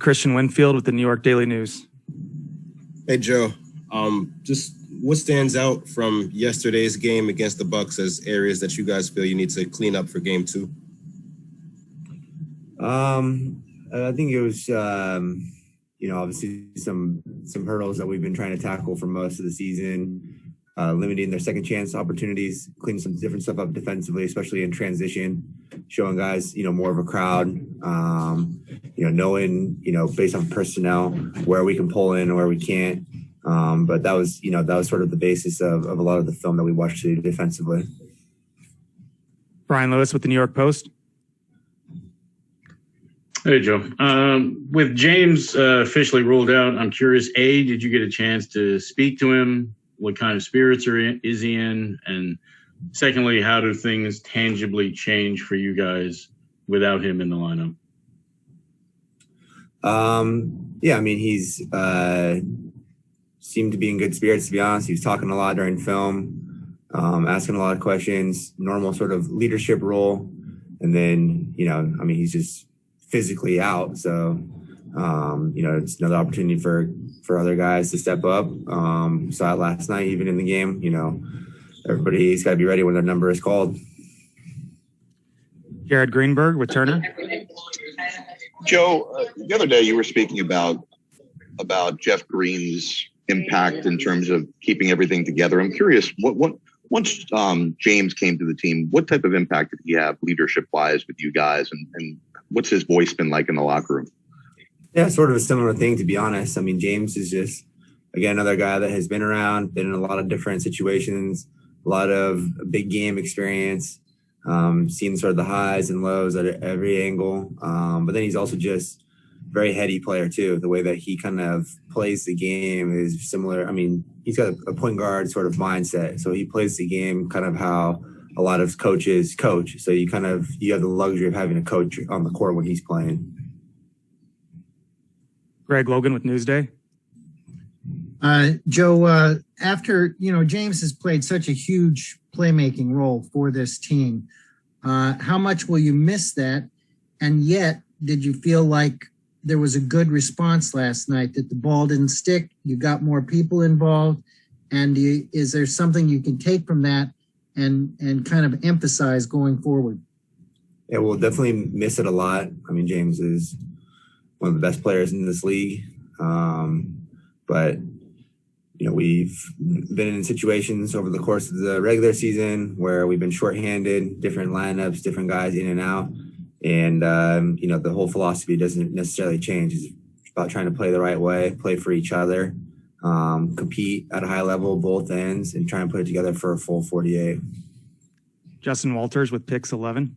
Christian Winfield with the New York Daily News. Hey, Joe. Just what stands out from yesterday's game against the Bucks as areas that you guys feel you need to clean up for game 2? I think it was, obviously some hurdles that we've been trying to tackle for most of the season, limiting their second chance opportunities, cleaning some different stuff up defensively, especially in transition, showing guys, more of a crowd, knowing, based on personnel, where we can pull in and where we can't. But that was sort of the basis of a lot of the film that we watched defensively. Brian Lewis with the New York Post. Hey, Joe. With James officially ruled out, I'm curious, A, did you get a chance to speak to him? What kind of spirits is he in? And secondly, how do things tangibly change for you guys without him in the lineup? He's seemed to be in good spirits, to be honest. He was talking a lot during film, asking a lot of questions, normal sort of leadership role. And then, he's just physically out. So, it's another opportunity for other guys to step up. Saw it last night, even in the game, everybody's got to be ready when their number is called. Jared Greenberg with Turner. Joe, the other day you were speaking about Jeff Green's impact in terms of keeping everything together. I'm curious, once James came to the team, what type of impact did he have leadership-wise with you guys, and what's his voice been like in the locker room? Yeah, sort of a similar thing, to be honest. James is just, again, another guy that has been around, been in a lot of different situations, a lot of big game experience, seen sort of the highs and lows at every angle. But then he's also just very heady player too. The way that he kind of plays the game is similar. He's got a point guard sort of mindset. So he plays the game kind of how a lot of coaches coach. So you have the luxury of having a coach on the court when he's playing. Greg Logan with Newsday. Joe, after, James has played such a huge playmaking role for this team, how much will you miss that? And yet, did you feel like there was a good response last night, that the ball didn't stick, you got more people involved, and is there something you can take from that and kind of emphasize going forward? Yeah, we'll definitely miss it a lot. James is one of the best players in this league. But, we've been in situations over the course of the regular season where we've been shorthanded, different lineups, different guys in and out. And, the whole philosophy doesn't necessarily change. It's about trying to play the right way, play for each other, compete at a high level, both ends, and try and put it together for a full 48. Justin Walters with Pix 11.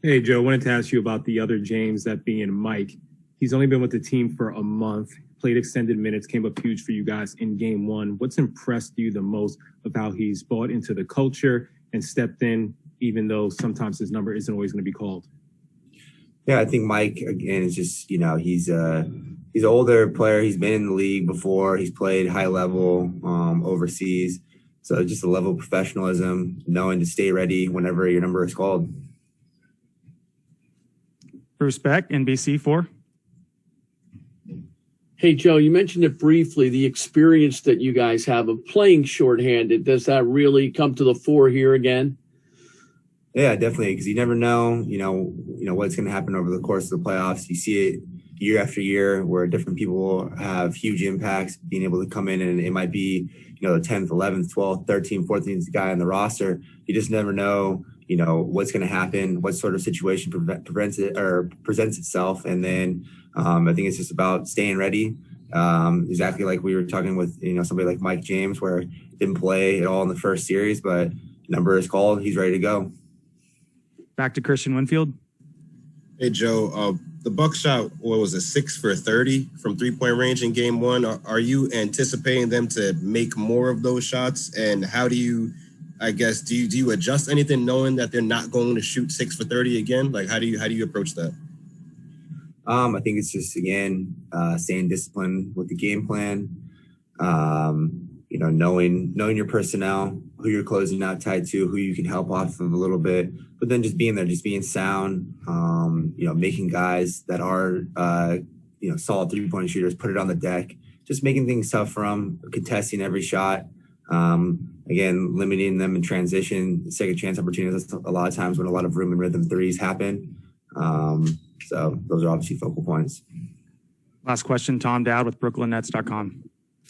Hey, Joe, I wanted to ask you about the other James, that being Mike. He's only been with the team for a month, played extended minutes, came up huge for you guys in game 1. What's impressed you the most of how he's bought into the culture and stepped in, even though sometimes his number isn't always going to be called? Yeah, I think Mike, again, is just, he's an older player. He's been in the league before. He's played high level overseas. So just a level of professionalism, knowing to stay ready whenever your number is called. Bruce Beck, NBC4. Hey, Joe, you mentioned it briefly, the experience that you guys have of playing shorthanded. Does that really come to the fore here again? Yeah, definitely, because you never know, what's going to happen over the course of the playoffs. You see it year after year where different people have huge impacts, being able to come in, and it might be, the 10th, 11th, 12th, 13th, 14th guy on the roster. You just never know, what's going to happen, what sort of situation presents itself. And then I think it's just about staying ready. Exactly like we were talking with, somebody like Mike James, where he didn't play at all in the first series, but number is called, he's ready to go. Back to Christian Winfield. Hey, Joe, the Bucks shot, 6 for 30 from three-point range in game 1. Are you anticipating them to make more of those shots? And how do you, do you adjust anything knowing that they're not going to shoot 6 for 30 again? Like, how do you approach that? I think it's just, again, staying disciplined with the game plan, knowing your personnel, who you're closing out tight to, who you can help off of a little bit, but then just being there, just being sound, making guys that are, solid 3-point shooters, put it on the deck, just making things tough for them, contesting every shot. Again, limiting them in transition, second chance opportunities. That's a lot of times when a lot of room and rhythm threes happen. So those are obviously focal points. Last question, Tom Dowd with BrooklynNets.com.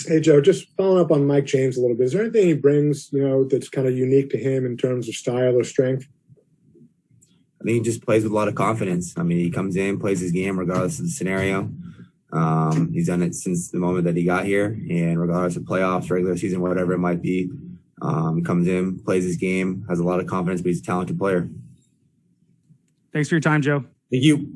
Hey, Joe, just following up on Mike James a little bit. Is there anything he brings, that's kind of unique to him in terms of style or strength? I think he just plays with a lot of confidence. I mean, he comes in, plays his game regardless of the scenario. He's done it since the moment that he got here, and regardless of playoffs, regular season, whatever it might be, he comes in, plays his game, has a lot of confidence, but he's a talented player. Thanks for your time, Joe. Thank you.